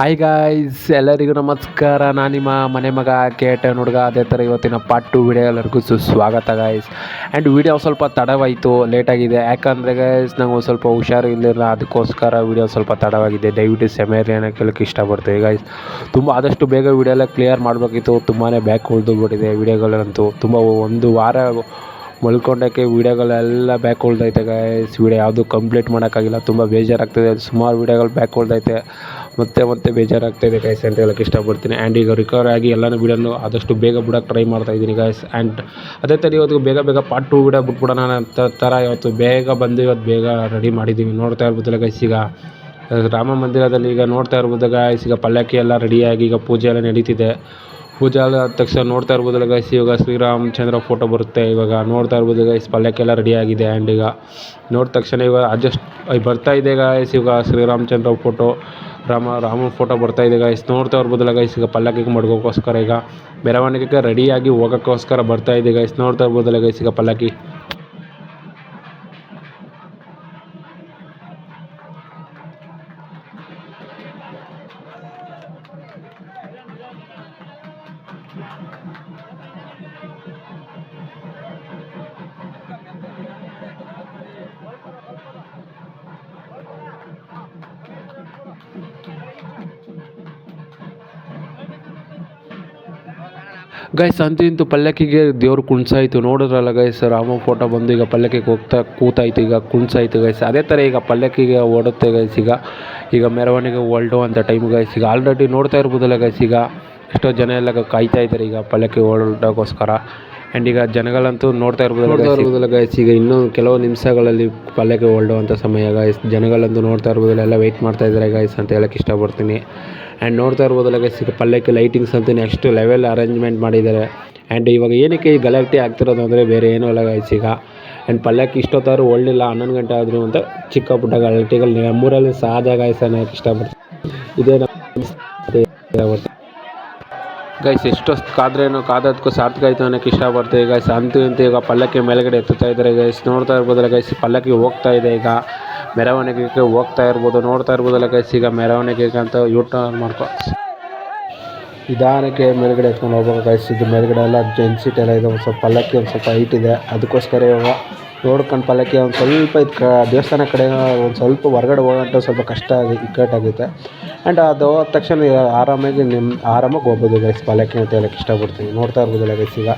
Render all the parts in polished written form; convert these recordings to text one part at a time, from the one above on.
Hi guys, ಎಲ್ಲರಿಗೂ ನಮಸ್ಕಾರ. ನಾನು ನಿಮ್ಮ ಮನೆ ಮಗ KTN ಹುಡುಗ. ಅದೇ ಥರ ಇವತ್ತಿನ ಪಾರ್ಟ್ 2 ವಿಡಿಯೋ ಎಲ್ಲರಿಗೂ ಸುಸ್ವಾಗತ ಗಾಯ್ಸ್. ಆ್ಯಂಡ್ ವಿಡಿಯೋ ಸ್ವಲ್ಪ ತಡವಾಯಿತು, ಲೇಟಾಗಿದೆ. ಯಾಕಂದರೆ ಗಾಯ್ಸ್ ನಂಗೆ ಸ್ವಲ್ಪ ಹುಷಾರು ಇರಲಿಲ್ಲ, ಅದಕ್ಕೋಸ್ಕರ ವಿಡಿಯೋ ಸ್ವಲ್ಪ ತಡವಾಗಿದೆ. ದಯವಿಟ್ಟು ಕ್ಷಮೆಯಿರಲಿ ಅನ್ನೋಕ್ಕೆ ಕೇಳೋಕ್ಕೆ ಇಷ್ಟಪಡ್ತೀವಿ ಗಾಯ್ಸ್. ತುಂಬ ಆದಷ್ಟು ಬೇಗ ವಿಡಿಯೋ ಎಲ್ಲ ಕ್ಲಿಯರ್ ಮಾಡಬೇಕಿತ್ತು. ತುಂಬಾ ಬ್ಯಾಕ್ ಉಳಿದುಬಿಟ್ಟಿದೆ ವಿಡಿಯೋಗಳಂತೂ. ತುಂಬ ಒಂದು ವಾರ ಮಲ್ಕೊಂಡೋಕ್ಕೆ ವೀಡಿಯೋಗಳೆಲ್ಲ ಬ್ಯಾಕ್ ಉಳ್ದೈತೆ ಗಾಯ್ಸ್. ವಿಡಿಯೋ ಯಾವುದು ಕಂಪ್ಲೀಟ್ ಮಾಡೋಕ್ಕಾಗಿಲ್ಲ. ತುಂಬ ಬೇಜಾರಾಗ್ತದೆ. ಸುಮಾರು ವೀಡಿಯೋಗಳು ಬ್ಯಾಕ್ ಉಳ್ದೈತೆ. ಮತ್ತೆ ಬೇಜಾರಾಗ್ತಾಯಿದೆ ಗಾಯ್ಸ್ ಅಂತ ಹೇಳೋಕ್ಕೆ ಇಷ್ಟಪಡ್ತೀನಿ. ಆ್ಯಂಡ್ ಈಗ ರಿಕವರ್ ಆಗಿ ಎಲ್ಲನೂ ವೀಡಿಯೋನು ಆದಷ್ಟು ಬೇಗ ಬಿಡೋಕ್ಕೆ ಟ್ರೈ ಮಾಡ್ತಾಯಿದ್ದೀನಿ ಗಾಯ್ಸ್. ಆ್ಯಂಡ್ ಅದೇ ಥರ ಇವತ್ತು ಬೇಗ ಪಾರ್ಟ್ 2 ವೀಡಿಯೋ ಬಿಟ್ಬಿಡೋಣ ಅಂತ ಥರ ಇವತ್ತು ಬೇಗ ರೆಡಿ ಮಾಡಿದ್ದೀವಿ. ನೋಡ್ತಾ ಇರ್ಬೋದಲ್ಲ ಗಾಯ್ಸ್, ಈಗ ರಾಮ ಮಂದಿರದಲ್ಲಿ ಈಗ ನೋಡ್ತಾ ಇರ್ಬೋದು ಗಾಯ್ಸ್. ಈಗ ಪಲ್ಲಕ್ಕಿ ಎಲ್ಲ ರೆಡಿಯಾಗಿ ಈಗ ಪೂಜೆ ಎಲ್ಲ ನಡೀತಿದೆ. ಪೂಜೆ ಆದ ತಕ್ಷಣ ನೋಡ್ತಾ ಇರ್ಬೋದಲ್ಲ ಗಾಯ್ಸ್, ಇವಾಗ ಶ್ರೀರಾಮಚಂದ್ರ ಫೋಟೋ ಬರುತ್ತೆ. ಇವಾಗ ನೋಡ್ತಾ ಇರ್ಬೋದು ಗಾಯ್ಸ್, ಪಲ್ಲಕ್ಕಿ ಎಲ್ಲ ರೆಡಿಯಾಗಿದೆ. ಆ್ಯಂಡ್ ಈಗ ನೋಡಿದ ತಕ್ಷಣ ಇವಾಗ ಅಡ್ಜಸ್ಟ್ ಬರ್ತಾ ಇದೆ ಗಾಯ್ಸ್. ಇವಾಗ ಶ್ರೀರಾಮಚಂದ್ರ ಫೋಟೋ, ರಾಮನ ಫೋಟೋ ಬರ್ತಾ ಇದೆ ಗಾಯ್ಸ್. ನೋಡ್ತಾ ಇರ್ಬೋದಲ್ಲ ಗಾಯ್ಸ್, ಈಗ ಪಲ್ಲಕ್ಕಿಗೆ ಮಡ್ಗೋಕ್ಕೋಸ್ಕರ ಈಗ ಮೆರವಣಿಗೆಗೆ ರೆಡಿಯಾಗಿ ಹೋಗೋಕ್ಕೋಸ್ಕರ ಬರ್ತಾ ಇದೆ ಗಾಯ್ಸ್. ನೋಡ್ತಾ ಇರ್ಬೋದಲ್ಲ ಗಾಯ್ಸ್, ಈಗ ಪಲ್ಲಕ್ಕಿ ಗೈಸ್. ಅಂತೂ ಇಂತೂ ಪಲ್ಲಕ್ಕಿಗೆ ದೇವ್ರು ಕುಣ್ಸಾಯಿತು. ನೋಡಿದ್ರಲ್ಲ ಗೈಸ್, ರಾಮ ಫೋಟೋ ಬಂದು ಈಗ ಪಲ್ಲಕ್ಕಿಗೆ ಕೂತಾಯಿತು, ಈಗ ಕುಣ್ಸಾಯಿತು ಗೈಸ್. ಅದೇ ಥರ ಈಗ ಪಲ್ಲಕ್ಕಿಗೆ ಓಡುತ್ತೆ ಗೈಸ್. ಈಗ ಮೆರವಣಿಗೆ ಹೊರಡುವಂಥ ಟೈಮ್ ಗೈಸ್. ಈಗ ಆಲ್ರೆಡಿ ನೋಡ್ತಾ ಇರ್ಬೋದಲ್ಲ ಗೈಸ್, ಈಗ ಎಷ್ಟೋ ಜನ ಎಲ್ಲ ಕಾಯ್ತಾ ಇದ್ದಾರೆ ಈಗ ಪಲ್ಲಕ್ಕಿ ಹೊರಡೋಕ್ಕೋಸ್ಕರ. ಆ್ಯಂಡ್ ಈಗ ಜನಗಳಂತೂ ನೋಡ್ತಾ ಇರ್ಬೋದಲ್ಲ ಗೈಸ್, ಈಗ ಇನ್ನೂ ಕೆಲವು ನಿಮಿಷಗಳಲ್ಲಿ ಪಲ್ಲಕ್ಕಿ ಹೊರಡುವಂಥ ಸಮಯ ಗೈಸ್. ಜನಗಳಂತೂ ನೋಡ್ತಾ ಇರ್ಬೋದಲ್ಲ, ಎಲ್ಲ ವೆಯ್ಟ್ ಮಾಡ್ತಾ ಇದ್ದಾರೆ ಗೈಸ್ ಅಂತ ಹೇಳೋಕ್ಕೆ ಇಷ್ಟಪಡ್ತೀನಿ. ಆ್ಯಂಡ್ ನೋಡ್ತಾ ಇರ್ಬೋದಲ್ಲ ಗೈಸ್, ಈಗ ಪಲ್ಲಕ್ಕಿ ಲೈಟಿಂಗ್ಸ್ ಅಂತೂ ನೆಕ್ಸ್ಟ್ ಲೆವೆಲ್ ಅರೇಂಜ್ಮೆಂಟ್ ಮಾಡಿದ್ದಾರೆ. ಆ್ಯಂಡ್ ಇವಾಗ ಏನಕ್ಕೆ ಈ ಗಲಾಟೆ ಆಗ್ತಿರೋದು ಅಂದರೆ ಬೇರೆ ಏನೂ ಇಲ್ಲ ಗೈಸ್. ಈಗ ಆ್ಯಂಡ್ ಪಲ್ಲಕ್ಕಿ ಇಷ್ಟೊತ್ತಾದ್ರೂ ಒಳ್ಳಿಲ್ಲ, 11 ಗಂಟೆ ಆದರೂ ಅಂತ ಚಿಕ್ಕ ಪುಟ್ಟ ಗಲಾಟೆಗಳು ನಮ್ಮೂರಲ್ಲಿ ಸಹಜ ಗೈಸ್ ಅನ್ನೋಕ್ಕೆ ಇಷ್ಟಪಡ್ತೀನಿ. ಇದೇ ಗೈಸ್, ಎಷ್ಟೊತ್ತು ಕಾದೋದಕ್ಕೂ ಸಾರ್ಥಕ ಆಯಿತು ಅನ್ನೋಕ್ಕೆ ಇಷ್ಟಪಡ್ತೀವಿ ಗೈಸ್. ಅಂತೂ ಇಂತೂ ಈಗ ಪಲ್ಲಕ್ಕಿ ಮೇಲ್ಗಡೆ ಎತ್ತುತ್ತಾ ಇದ್ದಾರೆ ಗೈಸ್. ನೋಡ್ತಾ ಇರ್ಬೋದಲ್ಲ ಗೈಸ್, ಪಲ್ಲಕ್ಕಿ ಹೋಗ್ತಾ ಇದೆ. ಈಗ ಮೆರವಣಿಗೆಗೆ ಹೋಗ್ತಾ ಇರ್ಬೋದು. ನೋಡ್ತಾ ಇರ್ಬೋದಲ್ಲ ಗೈಸ್, ಈಗ ಮೆರವಣಿಗೆಗೆ ಅಂತ ಟರ್ನ್ ಮಾಡ್ಕೊ ನಿಧಾನಕ್ಕೆ ಮೇಲ್ಗಡೆ ಎತ್ಕೊಂಡು ಹೋಗ್ಬೇಕು ಗೈಸ್. ಇದು ಮೇಲ್ಗಡೆ ಎಲ್ಲ ಜೆಂಟ್ ಸೀಟ್ ಎಲ್ಲ ಇದೆ. ಒಂದು ಸ್ವಲ್ಪ ಪಲ್ಲಕ್ಕಿ ಒಂದು ಸ್ವಲ್ಪ ಹೈಟ್ ಇದೆ, ಅದಕ್ಕೋಸ್ಕರ ಇವಾಗ ನೋಡ್ಕೊಂಡು ಪಲ್ಲಕ್ಕಿ ಒಂದು ಸ್ವಲ್ಪ ದೇವಸ್ಥಾನ ಕಡೆ ಒಂದು ಸ್ವಲ್ಪ ಹೊರಗಡೆ ಹೋಗೋಂಥ ಸ್ವಲ್ಪ ಇಕ್ಕಟ್ಟಾಗುತ್ತೆ. ಆ್ಯಂಡ್ ಅದು ಹೋದ ತಕ್ಷಣ ಆರಾಮಾಗಿ ಹೋಗ್ಬೋದು ಗೈಸ್ ಪಲ್ಲಕ್ಕಿ ಅಂತ ಹೇಳೋಕ್ಕೆ ಇಷ್ಟಪಡ್ತೀನಿ. ನೋಡ್ತಾ ಇರ್ಬೋದಲ್ಲ ಗೈಸ್, ಈಗ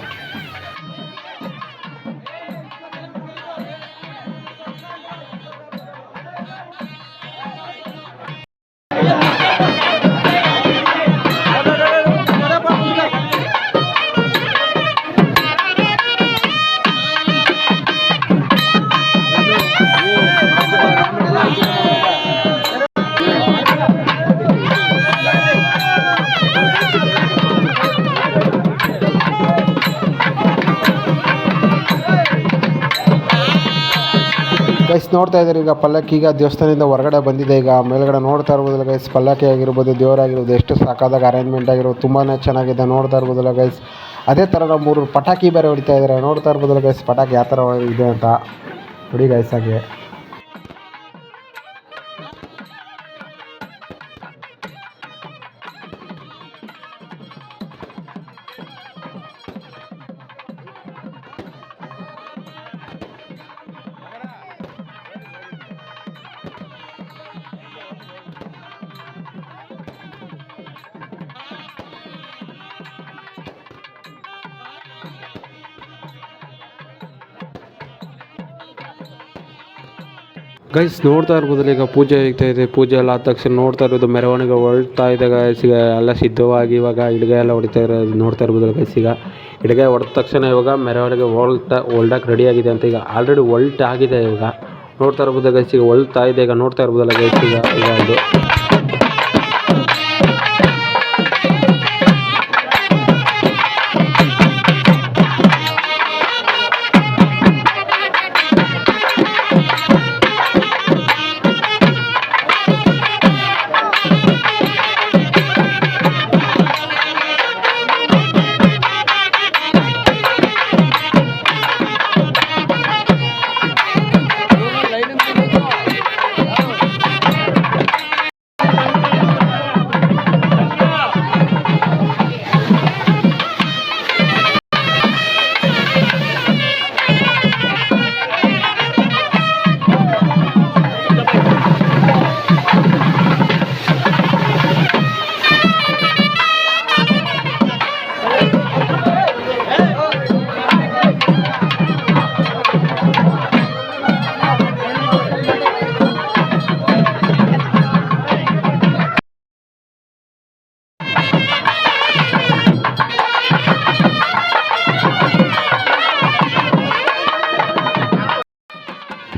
ಗೈಸ್ ನೋಡ್ತಾ ಇದ್ದಾರೆ. ಈಗ ಪಲ್ಲಕ್ಕಿ ಈಗ ದೇವಸ್ಥಾನದಿಂದ ಹೊರಗಡೆ ಬಂದಿದೆ. ಈಗ ಮೇಲ್ಗಡೆ ನೋಡ್ತಾ ಇರ್ಬೋದಲ್ಲ ಗೈಸ್, ಪಲ್ಲಕ್ಕಿ ಆಗಿರ್ಬೋದು, ದೇವರಾಗಿರ್ಬೋದು, ಎಷ್ಟು ಸಾಕಾದಾಗ ಅರೇಂಜ್ಮೆಂಟ್ ಆಗಿರೋದು ತುಂಬಾ ಚೆನ್ನಾಗಿದೆ. ನೋಡ್ತಾ ಇರ್ಬೋದಲ್ಲ ಗೈಸ್. ಅದೇ ಥರ ನಾವು 3 ಪಟಾಕಿ ಬೇರೆ ಹೊಡಿತಾ ಇದ್ದಾರೆ. ನೋಡ್ತಾ ಇರ್ಬೋದಲ್ಲ ಗೈಸ್, ಪಟಾಕಿ ಯಾವ ಥರ ಇದೆ ಅಂತ ನೋಡಿ ಗೈಸ್. ಹಾಗೆ ಗೈಸ್. ನೋಡ್ತಾ ಇರ್ಬೋದಲ್ಲ, ಈಗ ಪೂಜೆ ಆಗ್ತಾ ಇದೆ. ಪೂಜೆ ಎಲ್ಲ ಆದ ತಕ್ಷಣ ನೋಡ್ತಾ ಇರೋದು ಮೆರವಣಿಗೆ ಹೊರಡ್ತಾ ಇದೆ ಗೈಸ್. ಈಗ ಎಲ್ಲ ಸಿದ್ಧವಾಗಿ ಇವಾಗ ಇಡ್ಗೆ ಎಲ್ಲ ಹೊಡಿತಾ ಇರೋದು ನೋಡ್ತಾ ಇರ್ಬೋದಲ್ಲ ಗೈಸ್. ಈಗ ಇಡ್ಗೆ ಹೊಡೆದ ತಕ್ಷಣ ಇವಾಗ ಮೆರವಣಿಗೆ ಹೊಲ್ಡಕ್ಕೆ ರೆಡಿಯಾಗಿದೆ ಅಂತ. ಈಗ ಆಲ್ರೆಡಿ ಆಗಿದೆ. ಇವಾಗ ನೋಡ್ತಾ ಇರ್ಬೋದಲ್ಲ ಗೈಸ್, ಈಗ ಹೊಲ್ತಾ ಇದೆ. ಈಗ ನೋಡ್ತಾ ಇರ್ಬೋದಲ್ಲ ಗೈಸ್, ಈಗ ಇದು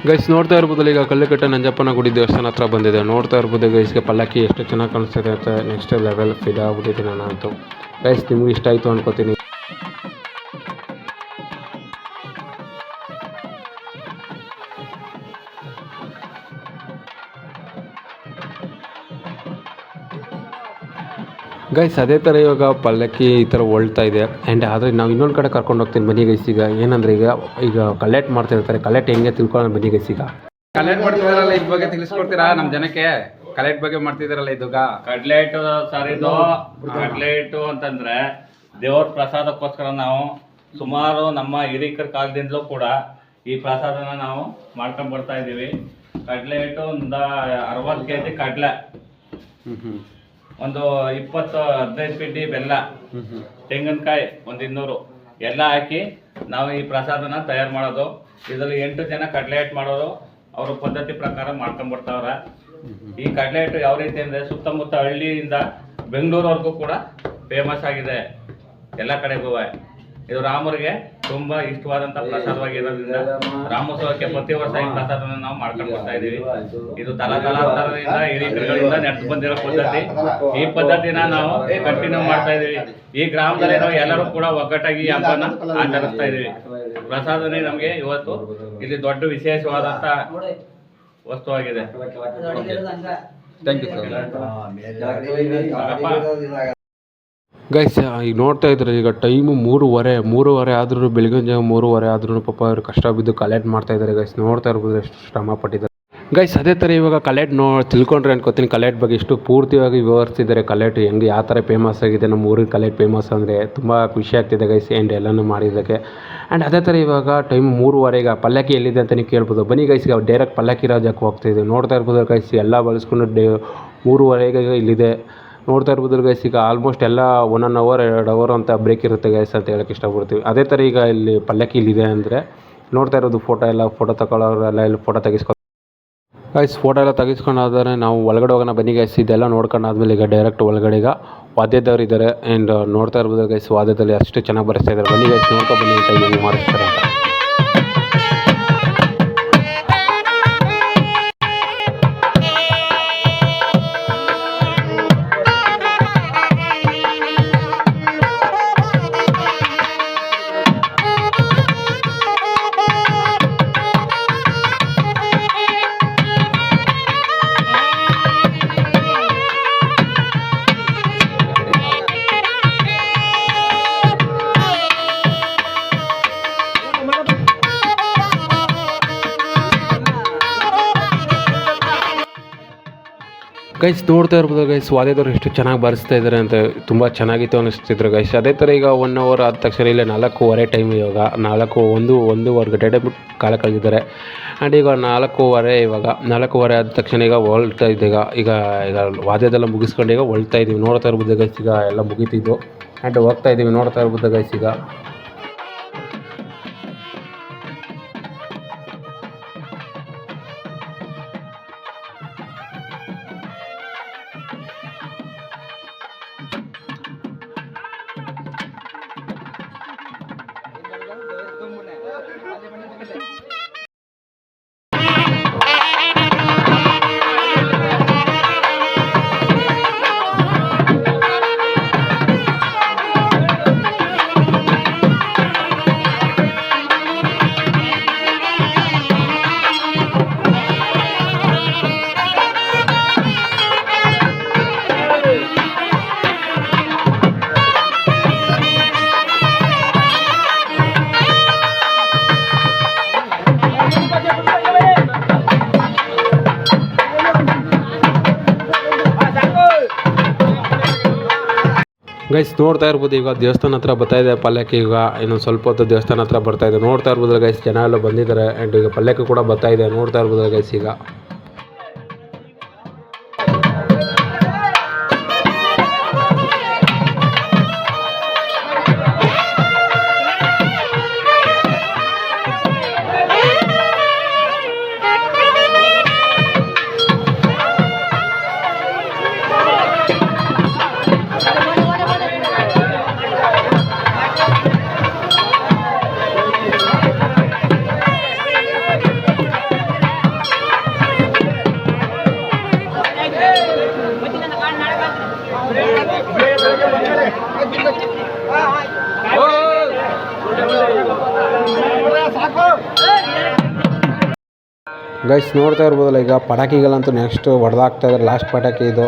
ಗೈಸ್ ನೋಡ್ತಾ ಇರ್ಬೋದಲ್ಲ, ಈಗ ಕಲ್ಲುಕಟ್ಟೆ ನಂಜಪ್ಪನ ಗುಡಿ ದೇವಸ್ಥಾನ ಹತ್ರ ಬಂದಿದೆ. ನೋಡ್ತಾ ಇರ್ಬೋದು ಗೈಸ್ಗೆ ಪಲ್ಲಕ್ಕಿ ಎಷ್ಟು ಚೆನ್ನಾಗಿ ಕಾಣಿಸ್ತಿದೆ ಅಂತ. ನೆಕ್ಸ್ಟ್ ಲೆವೆಲ್ ಫಿದಾ ಆಗ್ಬಿಟ್ಟಿದ್ದೀನಿ ನಾನು ಅಂತೂ. ಗೈಸ್ ನಿಮ್ಗೆ ಇಷ್ಟ ಆಯಿತು ಅನ್ಕೋತೀನಿ. ಗೈಸ್ ಅದೇ ಥರ ಇವಾಗ ಪಲ್ಲಕ್ಕಿ ಈ ಥರ ಹೊಳ್ತಾ ಇದೆ. ಆ್ಯಂಡ್ ಆದರೆ ನಾವು ಇನ್ನೊಂದು ಕಡೆ ಕರ್ಕೊಂಡು ಹೋಗ್ತೀನಿ ಬನ್ನಿ ಗೈಸ್. ಈಗ ಏನಂದರೆ ಈಗ ಕಲೆಕ್ಟ್ ಮಾಡ್ತಿರ್ತಾರೆ. ಕಲೆಕ್ಟ್ ಹೆಂಗೆ ತಿಳ್ಕೊಳ್ಳೋಣ ಬನ್ನಿ ಗೈಸ್. ಈಗ ಕಲೆಕ್ಟ್ ಮಾಡ್ತಿದಾರಲ್ಲ, ಇದ್ರ ಬಗ್ಗೆ ತಿಳಿಸ್ಕೊಡ್ತೀರಾ ನಮ್ಮ ಜನಕ್ಕೆ? ಕಲೆಕ್ಟ್ ಬಗ್ಗೆ ಮಾಡ್ತಿದಾರಲ್ಲ ಇದಾಗ ಕಡ್ಲೆಟು ಸರ್, ಇದು ಕಡ್ಲೆಟು ಅಂತಂದ್ರೆ ದೇವ್ರ ಪ್ರಸಾದಕ್ಕೋಸ್ಕರ ನಾವು ಸುಮಾರು ನಮ್ಮ ಹಿರಿಕರ ಕಾಲದಿಂದಲೂ ಕೂಡ ಈ ಪ್ರಸಾದನ ನಾವು ಮಾಡ್ಕೊಂಡು ಬರ್ತಾ ಇದ್ದೀವಿ. ಕಡ್ಲೆಟು ಒಂದು 60 kg ಕಡ್ಲೆ, ಒಂದು 15 ಪಿಂಡಿ ಬೆಲ್ಲ, ತೆಂಗಿನಕಾಯಿ ಒಂದು 200 ಎಲ್ಲ ಹಾಕಿ ನಾವು ಈ ಪ್ರಸಾದನ ತಯಾರು ಮಾಡೋದು. ಇದರಲ್ಲಿ 8 ಜನ ಕಡ್ಲೆಟ್ ಮಾಡೋರು ಅವ್ರ ಪದ್ಧತಿ ಪ್ರಕಾರ ಮಾಡ್ಕೊಂಡ್ ಬರ್ತಾವ್ರ. ಈ ಕಡ್ಲೆಟ್ ಯಾವ ರೀತಿ ಅಂದ್ರೆ ಸುತ್ತಮುತ್ತ ಹಳ್ಳಿಯಿಂದ ಬೆಂಗಳೂರವರೆಗೂ ಕೂಡ ಫೇಮಸ್ ಆಗಿದೆ ಎಲ್ಲ ಕಡೆಗೂ. ಇದು ರಾಮರಿಗೆ ತುಂಬಾ ಇಷ್ಟವಾದಂತ ಪ್ರಸಾದವಾಗಿರೋದ್ರಿಂದ ರಾಮೋತ್ಸವಕ್ಕೆ ಪ್ರತಿ ವರ್ಷ ಈ ಪ್ರಸಾದನ ನಾವು ಮಾಡ್ಕೊಂಡು ಬರ್ತಾ ಇದೀವಿ. ಇದು ತಲಾಂತರದಿಂದ ಹಿರಿಕರುಗಳಿಂದ ನಡೆದು ಬಂದಿರೋ ಪದ್ಧತಿ. ಈ ಪದ್ಧತಿನ ನಾವು ಕಂಟಿನ್ಯೂ ಮಾಡ್ತಾ ಇದೀವಿ. ಈ ಗ್ರಾಮದಲ್ಲಿ ನಾವು ಎಲ್ಲರೂ ಕೂಡ ಒಗ್ಗಟ್ಟಾಗಿ ಹಬ್ಬನ ಆಚರಿಸ್ತಾ ಇದೀವಿ. ಪ್ರಸಾದನೆ ನಮಗೆ ಇವತ್ತು ಇಲ್ಲಿ ದೊಡ್ಡ ವಿಶೇಷವಾದಂತ ವಸ್ತುವಾಗಿದೆ. Thank you sir. ಗೈಸ್ ಈಗ ನೋಡ್ತಾ ಇದ್ರೆ ಈಗ ಟೈಮು 3:30 ಆದ್ರೂ, ಬೆಳಗಿನ ಜಾವ 3:30 ಆದ್ರೂ ಪಾಪ ಅವರು ಕಷ್ಟ ಬಿದ್ದು ಕಲೆಕ್ಟ್ ಮಾಡ್ತಾ ಇದ್ದಾರೆ ಗೈಸ್. ನೋಡ್ತಾ ಇರ್ಬೋದು ಎಷ್ಟು ಶ್ರಮ ಪಟ್ಟಿದ್ದಾರೆ ಗೈಸ್. ಅದೇ ಥರ ಇವಾಗ ಕಲೆಕ್ಟ್ ತಿಳ್ಕೊಂಡ್ರೆ ಅನ್ಕೋತೀನಿ ಕಲೆಕ್ಟ್ ಬಗ್ಗೆ ಇಷ್ಟು ಪೂರ್ತಿಯಾಗಿ ವಿವರಿಸಿದ್ದಾರೆ. ಕಲೆಕ್ಟ್ ಹೆಂಗೆ ಯಾವ ಥರ ಫೇಮಸ್ ಆಗಿದೆ, ನಮ್ಮ ಊರಿನ ಕಲೆಕ್ಟ್ ಫೇಮಸ್ ಅಂದರೆ ತುಂಬ ಖುಷಿ ಆಗ್ತಿದೆ ಗೈಸ್. ಆ್ಯಂಡ್ ಎಲ್ಲನೂ ಮಾಡಿದ್ದಕ್ಕೆ. ಆ್ಯಂಡ್ ಅದೇ ಥರ ಇವಾಗ ಟೈಮ್ 3:30. ಈಗ ಪಲ್ಲಕ್ಕಿ ಎಲ್ಲಿದೆ ಅಂತ ನೀವು ಕೇಳ್ಬೋದು. ಬನ್ನಿ ಗೈಸ್, ಈಗ ಡೈರೆಕ್ಟ್ ಪಲ್ಲಕ್ಕಿ ರಾಜಕ್ಕೆ ಹೋಗ್ತಾಯಿದ್ದೀವಿ. ನೋಡ್ತಾ ಇರ್ಬೋದು ಗೈಸ್, ಎಲ್ಲ ಬಳಸ್ಕೊಂಡು 3:30 ಇಲ್ಲಿದೆ. ನೋಡ್ತಾ ಇರ್ಬೋದು ಗೈಸ್. ಈಗ ಆಲ್ಮೋಸ್ಟ್ ಎಲ್ಲ 1 hour 2 hour ಅಂತ ಬ್ರೇಕ್ ಇರುತ್ತೆ ಗೈಸ್ ಅಂತ ಹೇಳಕ್ಕೆ ಇಷ್ಟಪಡ್ತೀವಿ. ಅದೇ ಥರ ಈಗ ಇಲ್ಲಿ ಪಲ್ಲಕ್ಕಿ ಇಲ್ಲಿದೆ ಅಂದರೆ ನೋಡ್ತಾ ಇರೋದು ಫೋಟೋ ತಗೊಳ್ಳೋರೆಲ್ಲ ಇಲ್ಲಿ ಫೋಟೋ ಗೈಸ್. ಫೋಟೋ ಎಲ್ಲ ತೆಗೆಸ್ಕೊಂಡಾದರೆ ನಾವು ಒಳಗಡೆ ಹೋಗೋಣ ಬನ್ನಿ ಗೈಸ್. ಇದೆಲ್ಲ ನೋಡ್ಕೊಂಡಾದ್ಮೇಲೆ ಈಗ ಡೈರೆಕ್ಟ್ ಒಳಗಡೆ ಈಗ ವಾದ್ಯದವ್ರು ಇದ್ದಾರೆ. ಆ್ಯಂಡ್ ನೋಡ್ತಾ ಇರ್ಬೋದು ಗೈಸ್, ವಾದ್ಯದಲ್ಲಿ ಅಷ್ಟು ಚೆನ್ನಾಗಿ ಬರೆಸ್ತಾ ಇದ್ದಾರೆ. ಬನ್ನಿ ಗೈಸ್, ನೋಡ್ಕೊಂಡು ಬನ್ನಿ ಟೈಮಿಂಗ್ ಮಾಡಿಸ್ತಾರೆ ಅಂತ. ಗೈಸ್ ನೋಡ್ತಾ ಇರ್ಬೋದು ಗೈಸ್, ವಾದ್ಯದವ್ರು ಎಷ್ಟು ಚೆನ್ನಾಗಿ ಬಾರಿಸ್ತಾ ಇದ್ದಾರೆ ಅಂತ. ತುಂಬ ಚೆನ್ನಾಗಿತ್ತು ಅನ್ನಿಸ್ತಿದ್ರು ಗೈಸ್. ಅದೇ ಥರ ಈಗ 1 hour ಆದ ತಕ್ಷಣ ಇಲ್ಲೇ 4:15 ಟೈಮ್. ಇವಾಗ 1:15 ಗಂಟೆ ಬಿಟ್ಟು ಕಾಲ ಕಳೆದಿದ್ದಾರೆ. ಆ್ಯಂಡ್ ಈಗ 4:15 ಇವಾಗ 4:15 ಆದ ತಕ್ಷಣ ಈಗ ಹೊಳ್ತಾ ಇದೆ. ಈಗ ವಾದ್ಯದೆಲ್ಲ ಮುಗಿಸ್ಕೊಂಡು ಈಗ ಹೊಳ್ತಾ ಇದ್ದೀವಿ. ನೋಡ್ತಾ ಇರ್ಬೋದು ಗೈಸ್, ಈಗ ಎಲ್ಲ ಮುಗೀತಿದ್ದು. ಆ್ಯಂಡ್ ಹೋಗ್ತಾ ಇದ್ದೀವಿ. ನೋಡ್ತಾ ಇರ್ಬೋದು ಗೈಸ್ ಈಗ ಗೈಸ್ ನೋಡ್ತಾ ಇರ್ಬೋದು. ಈಗ ದೇವಸ್ಥಾನ ಹತ್ರ ಬರ್ತಾ ಇದೆ ಪಲ್ಲಕ್ಕಿ. ಈಗ ಇನ್ನೊಂದು ಸ್ವಲ್ಪ ಹೊತ್ತು ದೇವಸ್ಥಾನ ಹತ್ರ ಬರ್ತಾ ಇದೆ. ನೋಡ್ತಾ ಇರ್ಬೋದು ಗೈಸ್, ಜನ ಎಲ್ಲ ಬಂದಿದ್ದಾರೆ. ಆ್ಯಂಡ್ ಈಗ ಪಲ್ಲಕ್ಕಿ ಕೂಡ ಬರ್ತಾ ಇದೆ. ನೋಡ್ತಾ ಇರ್ಬೋದು ಗೈಸ್ ಈಗ ಗೈಸ್ ನೋಡ್ತಾ ಇರ್ಬೋದಲ್ಲ, ಈಗ ಪಟಾಕಿಗಳಂತೂ ನೆಕ್ಸ್ಟ್ ಹೊಡೆದಾಗ್ತಾ ಇದ್ದಾರೆ. ಲಾಸ್ಟ್ ಪಟಾಕಿ ಇದು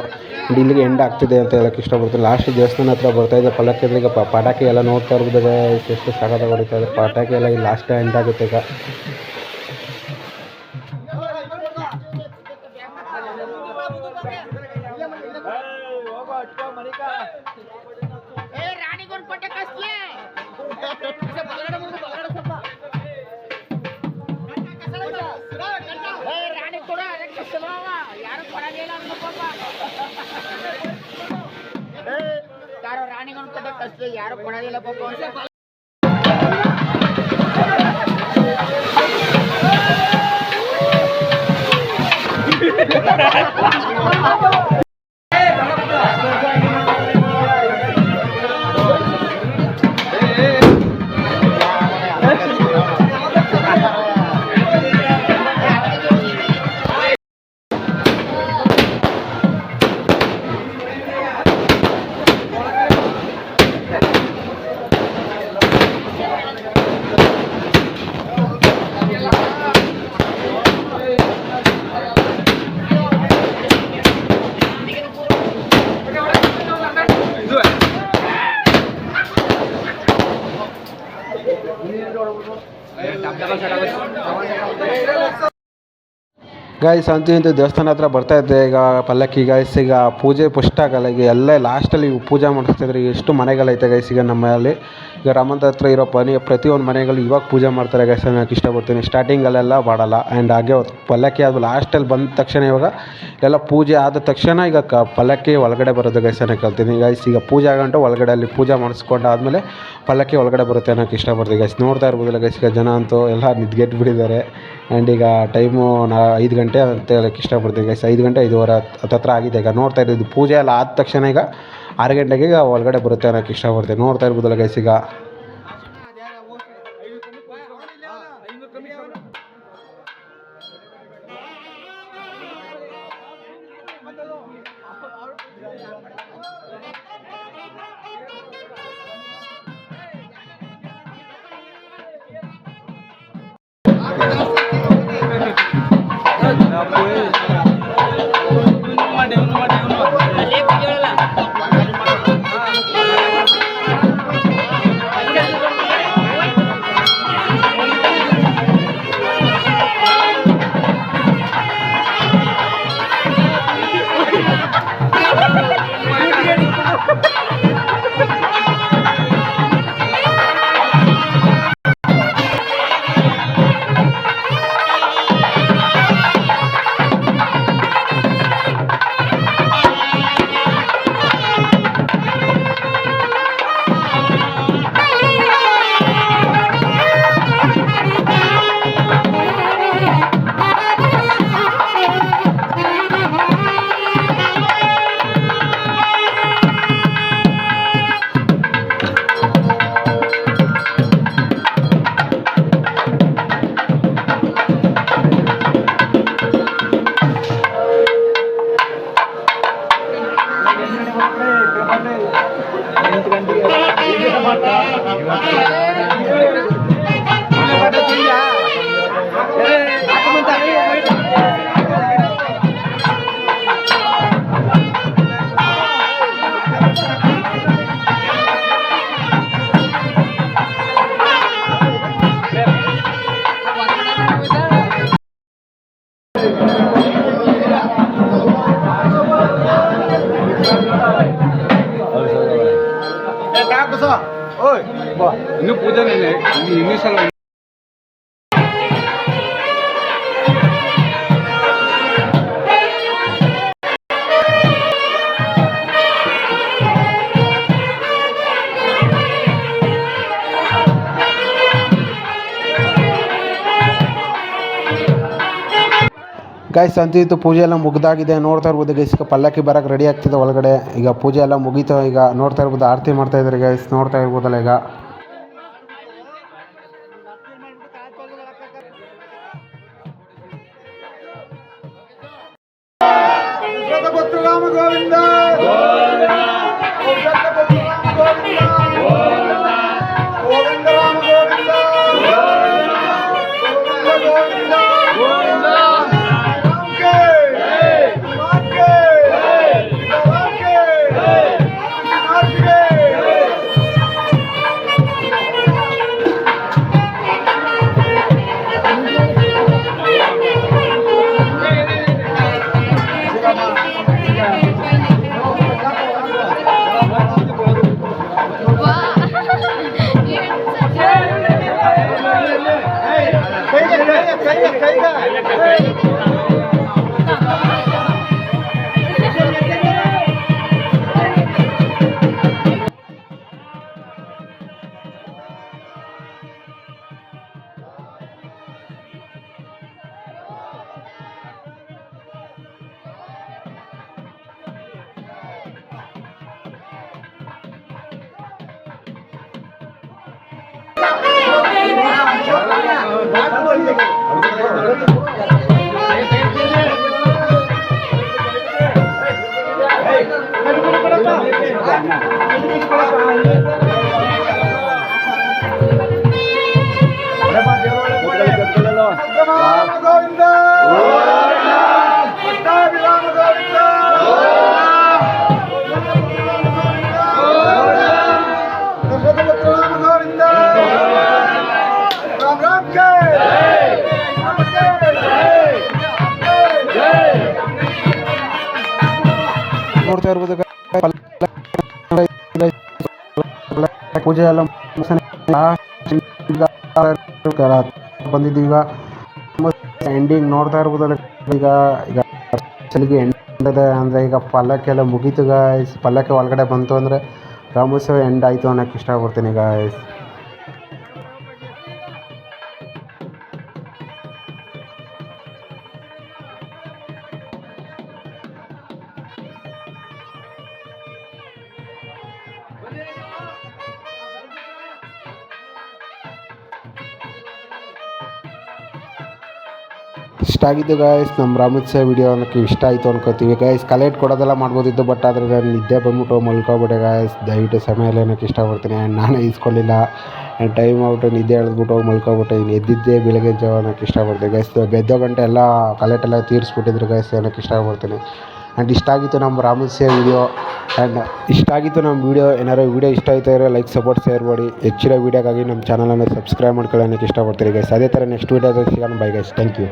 ಇಲ್ಲಿಗೆ ಎಂಡ್ ಆಗ್ತಿದೆ ಅಂತ ಹೇಳಕ್ಕೆ ಇಷ್ಟಪಡ್ತೀನಿ. ಲಾಸ್ಟ್ ದೇವಸ್ಥಾನ ಹತ್ರ ಬರ್ತಾ ಇದೆ ಪಲ್ಲಕ್ಕಿ. ಈಗ ಪಟಾಕಿ ಎಲ್ಲ ನೋಡ್ತಾ ಇರ್ಬೋದು ಎಷ್ಟು ಸಖತ್ತಾಗಿ ಹೊಡಿತಾ ಇದೆ ಪಟಾಕಿ ಎಲ್ಲ. ಈಗ ಲಾಸ್ಟ್ ಎಂಡ್ ಆಗುತ್ತೆ ಈಗ. ಯಾರು ಕೊಡೋದಿಲ್ಲ ಪಾಪ. ಗಾಯ್ಸ್ ಅಂತೂ ಇಂತೂ ದೇವಸ್ಥಾನ ಹತ್ರ ಬರ್ತಾ ಇದ್ದೆ ಈಗ ಪಲ್ಲಕ್ಕಿ. ಗಾಯ್ಸ್ ಈಗ ಪೂಜೆ ಫಸ್ಟ್ ಆಗಲ್ಲ, ಈಗ ಎಲ್ಲ ಲಾಸ್ಟಲ್ಲಿ ಪೂಜೆ ಮಾಡಿಸ್ತಿದ್ರೆ. ಎಷ್ಟು ಮನೆಗಳೈತೆ ಗೈಸ್ ಈಗ ನಮ್ಮಲ್ಲಿ. ಈಗ ರಾಮಂತ ಹತ್ರ ಇರೋ ಪ್ರತಿಯೊಂದು ಮನೆಗಳು ಇವಾಗ ಪೂಜೆ ಮಾಡ್ತಾರೆ ಗೈಸ್ ಅನ್ನೋಕೆ ಇಷ್ಟಪಡ್ತೀನಿ. ಸ್ಟಾರ್ಟಿಂಗಲ್ಲೆಲ್ಲ ಮಾಡಲ್ಲ. ಆ್ಯಂಡ್ ಹಾಗೆ ಪಲ್ಲಕ್ಕಿ ಆದ ಲಾಸ್ಟಲ್ಲಿ ಬಂದ ತಕ್ಷಣ ಇವಾಗ ಎಲ್ಲ ಪೂಜೆ ಆದ ತಕ್ಷಣ ಈಗ ಪಲ್ಲಕ್ಕಿ ಒಳಗಡೆ ಬರೋದು ಗೈಸ್ ಅನ್ನೋಕೆ ಹೇಳ್ತೀನಿ. ಗೈಸ್ ಈಗ ಪೂಜೆ ಆಗಂಟು ಒಳಗಡೆ ಅಲ್ಲಿ ಪೂಜೆ ಮಾಡಿಸ್ಕೊಂಡು ಆದಮೇಲೆ ಪಲ್ಲಕ್ಕಿ ಒಳಗಡೆ ಬರುತ್ತೆ ಅನ್ನೋಕೆ ಇಷ್ಟಪಡ್ತೀನಿ ಗೈಸ್. ನೋಡ್ತಾ ಇರ್ಬೋದಿಲ್ಲ ಗೈಸ್ ಈಗ ಜನ ಅಂತೂ ಎಲ್ಲ ನಿದ್ಗೆಟ್ಟು ಬಿಟ್ಟಿದ್ದಾರೆ. ಆ್ಯಂಡ್ ಈಗ ಟೈಮು 5 ಗಂಟೆ ಅಂತ ಹೇಳೋಕ್ಕೆ ಇಷ್ಟಪಡ್ತೀನಿ ಗೈಸ್. 5 ಗಂಟೆ 5:15 ಹತ್ತತ್ರ ಆಗಿದೆ. ಈಗ ನೋಡ್ತಾ ಇರೋದು ಪೂಜೆ ಎಲ್ಲ ಆದ ತಕ್ಷಣ ಈಗ 6 ಗಂಟೆಗೆ ಈಗ ಒಳಗಡೆ ಬರುತ್ತೆ ಅನ್ನೋಕ್ಕೆ ಇಷ್ಟಪಡ್ತೀನಿ. ನೋಡ್ತಾ ಇರ್ಬೋದಲ್ಲ ಗೈಸ್ ಈಗ. ಇನ್ನು ಪೂಜೆ ಇನ್ನೂ ಸಲ ಗೈಸ್ ಅಂತೂ ಪೂಜೆ ಎಲ್ಲ ಮುಗ್ದಾಗಿದೆ. ನೋಡ್ತಾ ಇರ್ಬೋದು ಗೈಸ್ ಈಗ ಪಲ್ಲಕ್ಕಿ ಬರೋಕ್ಕೆ ರೆಡಿ ಆಗ್ತಿದೆ ಒಳಗಡೆ. ಈಗ ಪೂಜೆ ಎಲ್ಲ ಮುಗೀತು. ಈಗ ನೋಡ್ತಾ ಇರ್ಬೋದು ಆರತಿ ಮಾಡ್ತಾ ಇದ್ದಾರೆ ಗೈಸ್. ನೋಡ್ತಾ ಇರ್ಬೋದಲ್ಲ ಈಗ. ಗೋವಿಂದ ನೋಡ್ತಾ ಇರ್ಬೋದು ಪೂಜೆ ಎಲ್ಲ ಬಂದಿದ್ದೀವಿ. ಈಗ ಎಂಡಿಂಗ್ ನೋಡ್ತಾ ಇರ್ಬೋದಲ್ಲ. ಈಗ ಈಗ ಚಲಿಗೆ ಎಂಡ್ ಇದೆ ಅಂದರೆ ಈಗ ಪಲ್ಲಕ್ಕೆ ಎಲ್ಲ ಮುಗೀತು ಗಾಯ್ಸ್. ಪಲ್ಲಕ್ಕೆ ಒಳಗಡೆ ಬಂತು ಅಂದರೆ ರಾಮೋತ್ಸವ ಎಂಡ್ ಆಯಿತು ಅನ್ನೋಕ್ಕೆ ಇಷ್ಟಪಡ್ತೀನಿ ಗಾಯ್ಸ್. ಇಷ್ಟ ಆಗಿದ್ದು ಗಾಯ್ಸ್ ನಮ್ಮ ರಾಮೋತ್ಸವ ವಿಡಿಯೋ ಅನ್ನೋಕ್ಕೆ ಇಷ್ಟ ಆಯಿತು ಅನ್ಕೋತೀವಿ ಗಾಯ್ಸ್. ಕಲೆಕ್ಟ್ ಕೊಡೋದೆಲ್ಲ ಮಾಡ್ಬೋದಿತ್ತು, ಬಟ್ ಆದರೆ ನಾನು ನಿದ್ದೆ ಬಂದ್ಬಿಟ್ಟು ಮಲ್ಕೊಬಿಟ್ಟೆ ಗಾಯ್ಸ್. ದಯವಿಟ್ಟು ಸಮಯ ಎಲ್ಲ ಅನ್ನೋಕ್ಕೆ ಇಷ್ಟಪಡ್ತೀನಿ. ಆ್ಯಂಡ್ ನಾನೇ ಇಸ್ಕೊಳ್ಳಿಲ್ಲ ಆ್ಯಂಡ್ ಟೈಮ್ ಔಟು ನಿದ್ದೆ ಎಳೆದ್ಬಿಟ್ಟು ಹೋಗಿ ಮಲ್ಕೊಬಿಟ್ಟೆ. ಇನ್ನು ಎದ್ದಿದ್ದೆ ಬೆಳಗ್ಗೆ ಜಾವ ಅನ್ನೋಕ್ಕೆ ಇಷ್ಟಪಡ್ತೀನಿ ಗಾಯ್ಸ್. ಬೆದ್ದೋ ಗಂಟೆ ಎಲ್ಲ ಕಲೆಕ್ಟ್ ಎಲ್ಲ ತೀರಿಸ್ಬಿಟ್ಟಿದ್ರು ಗಾಯ್ಸ್ ಅನ್ನೋಕ್ಕೆ ಇಷ್ಟಪಡ್ತೀನಿ. ಆ್ಯಂಡ್ ಇಷ್ಟ ಆಗಿತ್ತು ನಮ್ಮ ರಾಮೋತ್ಸವ ವಿಡಿಯೋ. ಆ್ಯಂಡ್ ಇಷ್ಟ ಆಗಿತ್ತು ನಮ್ಮ ವೀಡಿಯೋ. ಏನಾದ್ರು ವೀಡಿಯೋ ಇಷ್ಟ ಆಯಿತು ಅಂದರೆ ಲೈಕ್ ಸಪೋರ್ಟ್ ಶೇರ್ ಮಾಡಿ. ಹೆಚ್ಚಿನ ವೀಡಿಯೋಗಾಗಿ ನಮ್ಮ ಚಾನಲನ್ನು ಸಬ್ಸ್ಕ್ರೈಬ್ ಮಾಡ್ಕೊಳ್ಳೋಕ್ಕೆ ಇಷ್ಟಪಡ್ತೀನಿ ಗೈಸ್. ಅದೇ ಥರ ನೆಕ್ಸ್ಟ್ ವೀಡಿಯೋದಲ್ಲಿ ಸಿಗೋಣ. Bye guys, thank you.